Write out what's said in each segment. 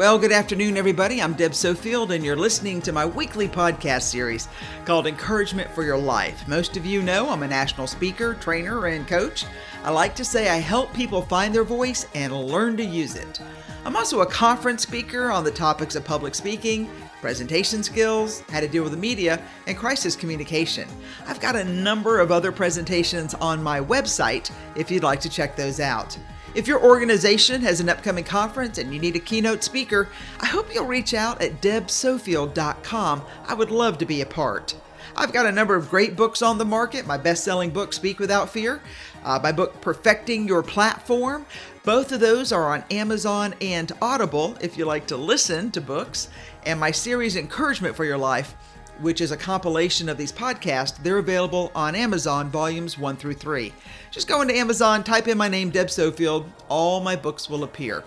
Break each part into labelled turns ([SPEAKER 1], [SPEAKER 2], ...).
[SPEAKER 1] Well, good afternoon, everybody. I'm Deb Sofield, and you're listening to my weekly podcast series called Encouragement for Your Life. Most of you know I'm a national speaker, trainer, and coach. I like to say I help people find their voice and learn to use it. I'm also a conference speaker on the topics of public speaking, presentation skills, how to deal with the media, and crisis communication. I've got a number of other presentations on my website if you'd like to check those out. If your organization has an upcoming conference and you need a keynote speaker, I hope you'll reach out at debsofield.com. I would love to be a part. I've got a number of great books on the market. My best-selling book, Speak Without Fear. My book, Perfecting Your Platform. Both of those are on Amazon and Audible if you like to listen to books. And my series, Encouragement for Your Life, which is a compilation of these podcasts, they're available on Amazon, volumes 1 through 3. Just go into Amazon, type in my name, Deb Sofield, all my books will appear.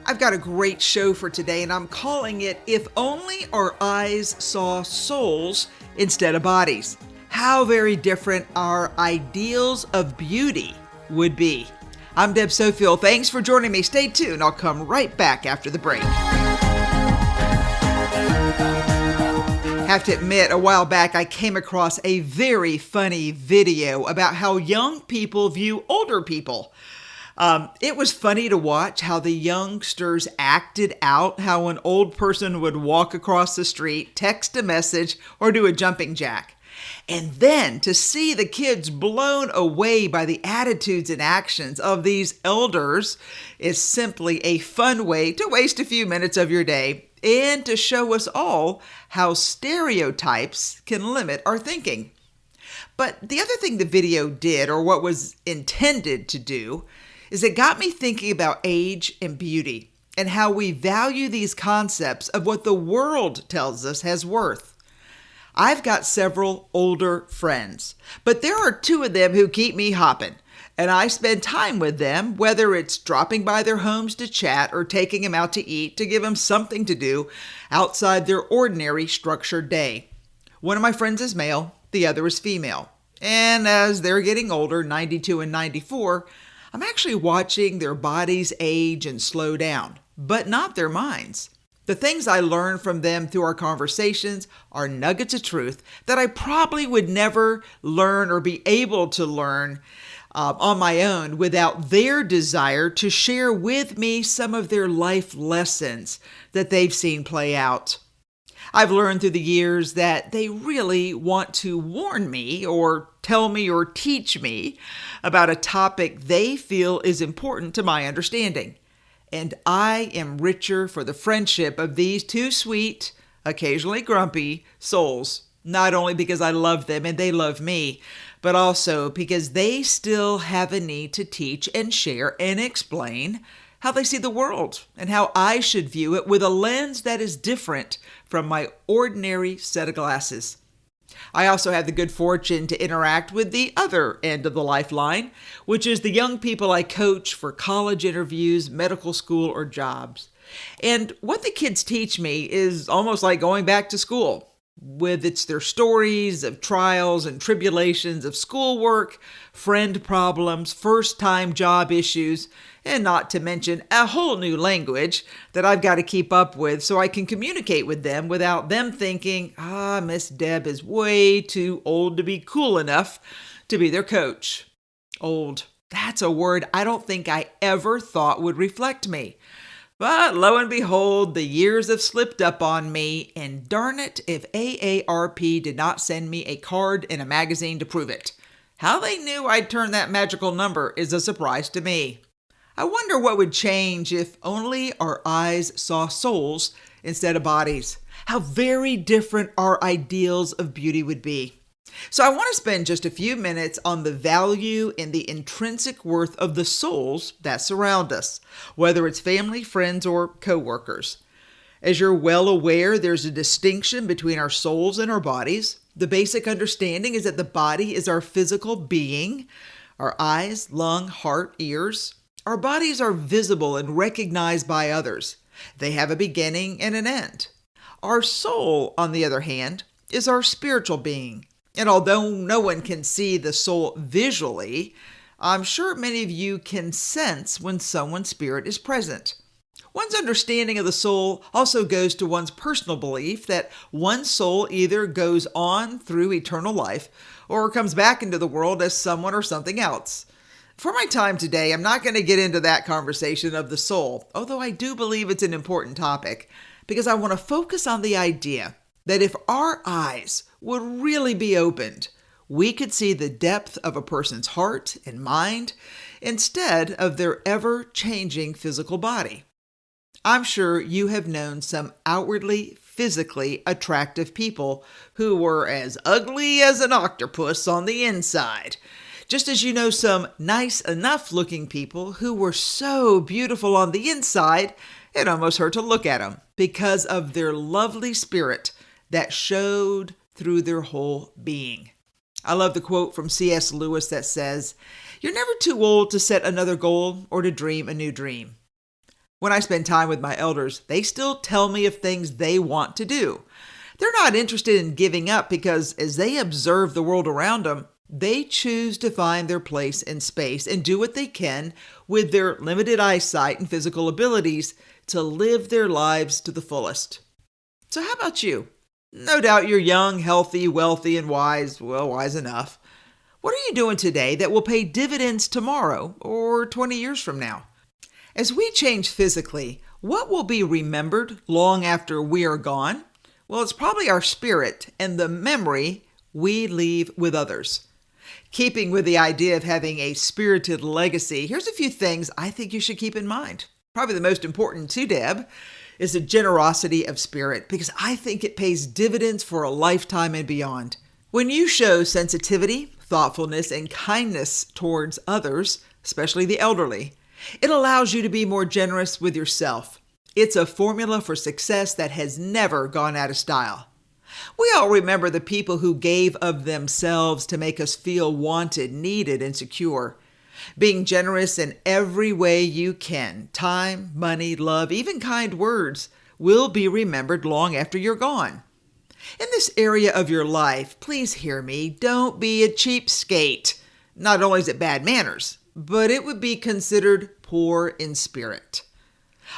[SPEAKER 1] I've got a great show for today, and I'm calling it, If Only Our Eyes Saw Souls Instead of Bodies. How very different our ideals of beauty would be. I'm Deb Sofield. Thanks for joining me. Stay tuned. I'll come right back after the break. Have to admit, a while back I came across a very funny video about how young people view older people. It was funny to watch how the youngsters acted out how an old person would walk across the street, text a message, or do a jumping jack. And then to see the kids blown away by the attitudes and actions of these elders is simply a fun way to waste a few minutes of your day and to show us all how stereotypes can limit our thinking. But the other thing the video did, or what was intended to do, is it got me thinking about age and beauty and how we value these concepts of what the world tells us has worth. I've got several older friends, but there are two of them who keep me hopping. And I spend time with them, whether it's dropping by their homes to chat or taking them out to eat to give them something to do outside their ordinary structured day. One of my friends is male, the other is female. And as they're getting older, 92 and 94, I'm actually watching their bodies age and slow down, but not their minds. The things I learn from them through our conversations are nuggets of truth that I probably would never learn or be able to learn on my own without their desire to share with me some of their life lessons that they've seen play out. I've learned through the years that they really want to warn me or tell me or teach me about a topic they feel is important to my understanding. And I am richer for the friendship of these two sweet, occasionally grumpy souls, not only because I love them and they love me, but also because they still have a need to teach and share and explain how they see the world and how I should view it with a lens that is different from my ordinary set of glasses. I also have the good fortune to interact with the other end of the lifeline, which is the young people I coach for college interviews, medical school, or jobs. And what the kids teach me is almost like going back to school, with their stories of trials and tribulations of schoolwork, friend problems, first-time job issues, and not to mention a whole new language that I've got to keep up with so I can communicate with them without them thinking, Miss Deb is way too old to be cool enough to be their coach. Old. That's a word I don't think I ever thought would reflect me. But lo and behold, the years have slipped up on me, and darn it if AARP did not send me a card in a magazine to prove it. How they knew I'd turn that magical number is a surprise to me. I wonder what would change if only our eyes saw souls instead of bodies. How very different our ideals of beauty would be. So I want to spend just a few minutes on the value and the intrinsic worth of the souls that surround us, whether it's family, friends, or coworkers. As you're well aware, there's a distinction between our souls and our bodies. The basic understanding is that the body is our physical being, our eyes, lung, heart, ears. Our bodies are visible and recognized by others. They have a beginning and an end. Our soul, on the other hand, is our spiritual being. And although no one can see the soul visually, I'm sure many of you can sense when someone's spirit is present. One's understanding of the soul also goes to one's personal belief that one's soul either goes on through eternal life or comes back into the world as someone or something else. For my time today, I'm not going to get into that conversation of the soul, although I do believe it's an important topic, because I want to focus on the idea that if our eyes would really be opened, we could see the depth of a person's heart and mind instead of their ever-changing physical body. I'm sure you have known some outwardly, physically attractive people who were as ugly as an octopus on the inside, just as you know some nice enough looking people who were so beautiful on the inside it almost hurt to look at them because of their lovely spirit that showed through their whole being. I love the quote from C.S. Lewis that says, "You're never too old to set another goal or to dream a new dream." When I spend time with my elders, they still tell me of things they want to do. They're not interested in giving up because as they observe the world around them, they choose to find their place in space and do what they can with their limited eyesight and physical abilities to live their lives to the fullest. So how about you? No doubt you're young, healthy, wealthy, and wise. Well, wise enough. What are you doing today that will pay dividends tomorrow or 20 years from now? As we change physically, what will be remembered long after we are gone? Well, it's probably our spirit and the memory we leave with others. Keeping with the idea of having a spirited legacy, here's a few things I think you should keep in mind. Probably the most important to Deb is the generosity of spirit, because I think it pays dividends for a lifetime and beyond. When you show sensitivity, thoughtfulness, and kindness towards others, especially the elderly, it allows you to be more generous with yourself. It's a formula for success that has never gone out of style. We all remember the people who gave of themselves to make us feel wanted, needed, and secure. Being generous in every way you can, time, money, love, even kind words, will be remembered long after you're gone. In this area of your life, please hear me, don't be a cheapskate. Not only is it bad manners, but it would be considered poor in spirit.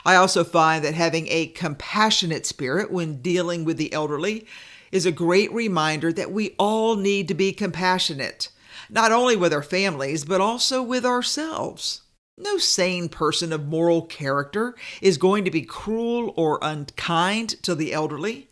[SPEAKER 1] I also find that having a compassionate spirit when dealing with the elderly is a great reminder that we all need to be compassionate, not only with our families, but also with ourselves. No sane person of moral character is going to be cruel or unkind to the elderly.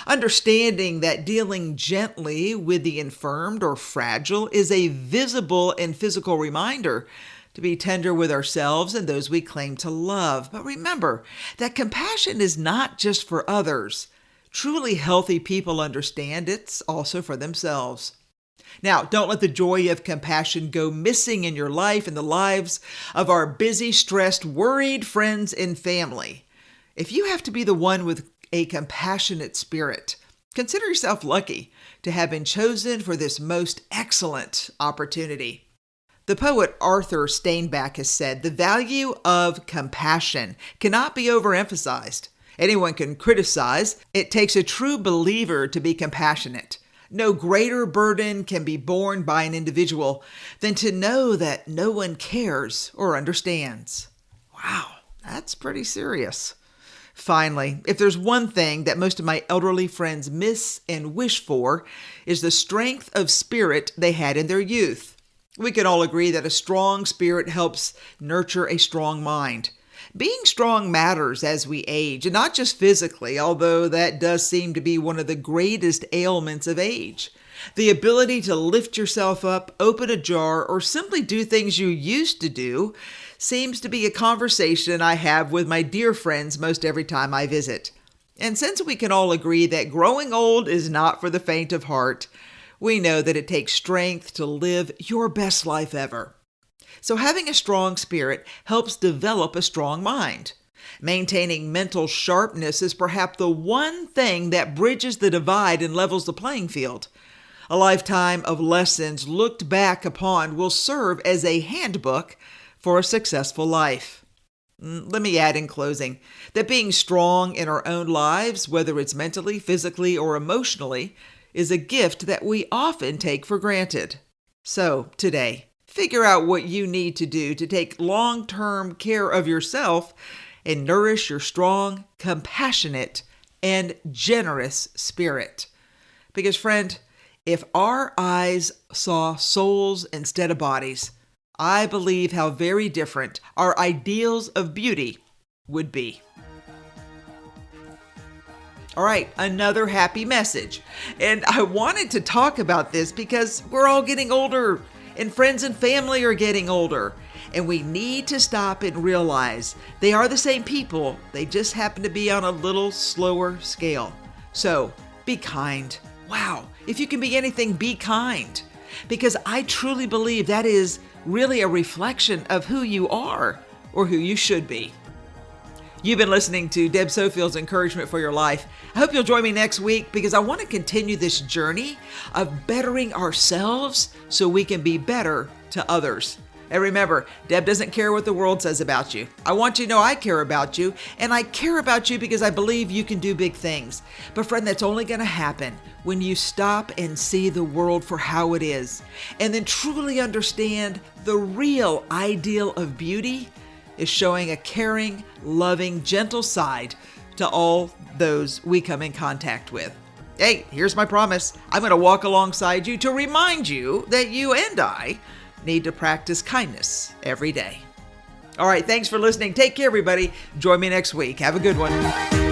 [SPEAKER 1] Understanding that dealing gently with the infirmed or fragile is a visible and physical reminder to be tender with ourselves and those we claim to love. But remember that compassion is not just for others. Truly healthy people understand it's also for themselves. Now, don't let the joy of compassion go missing in your life and the lives of our busy, stressed, worried friends and family. If you have to be the one with a compassionate spirit, consider yourself lucky to have been chosen for this most excellent opportunity. The poet Arthur Steinbach has said, "The value of compassion cannot be overemphasized. Anyone can criticize. It takes a true believer to be compassionate. No greater burden can be borne by an individual than to know that no one cares or understands." Wow, that's pretty serious. Finally, if there's one thing that most of my elderly friends miss and wish for, is the strength of spirit they had in their youth. We can all agree that a strong spirit helps nurture a strong mind. Being strong matters as we age, and not just physically, although that does seem to be one of the greatest ailments of age. The ability to lift yourself up, open a jar, or simply do things you used to do seems to be a conversation I have with my dear friends most every time I visit. And since we can all agree that growing old is not for the faint of heart, we know that it takes strength to live your best life ever. So having a strong spirit helps develop a strong mind. Maintaining mental sharpness is perhaps the one thing that bridges the divide and levels the playing field. A lifetime of lessons looked back upon will serve as a handbook for a successful life. Let me add in closing that being strong in our own lives, whether it's mentally, physically, or emotionally, is a gift that we often take for granted. So today, figure out what you need to do to take long-term care of yourself and nourish your strong, compassionate, and generous spirit. Because, friend, if our eyes saw souls instead of bodies, I believe how very different our ideals of beauty would be. All right, another happy message. And I wanted to talk about this because we're all getting older, and friends and family are getting older. And we need to stop and realize they are the same people. They just happen to be on a little slower scale. So be kind. Wow, if you can be anything, be kind. Because I truly believe that is really a reflection of who you are or who you should be. You've been listening to Deb Sofield's Encouragement for Your Life. I hope you'll join me next week because I want to continue this journey of bettering ourselves so we can be better to others. And remember, Deb doesn't care what the world says about you. I want you to know I care about you, and I care about you because I believe you can do big things. But friend, that's only going to happen when you stop and see the world for how it is, and then truly understand the real ideal of beauty is showing a caring, loving, gentle side to all those we come in contact with. Hey, here's my promise. I'm going to walk alongside you to remind you that you and I need to practice kindness every day. All right, thanks for listening. Take care, everybody. Join me next week. Have a good one.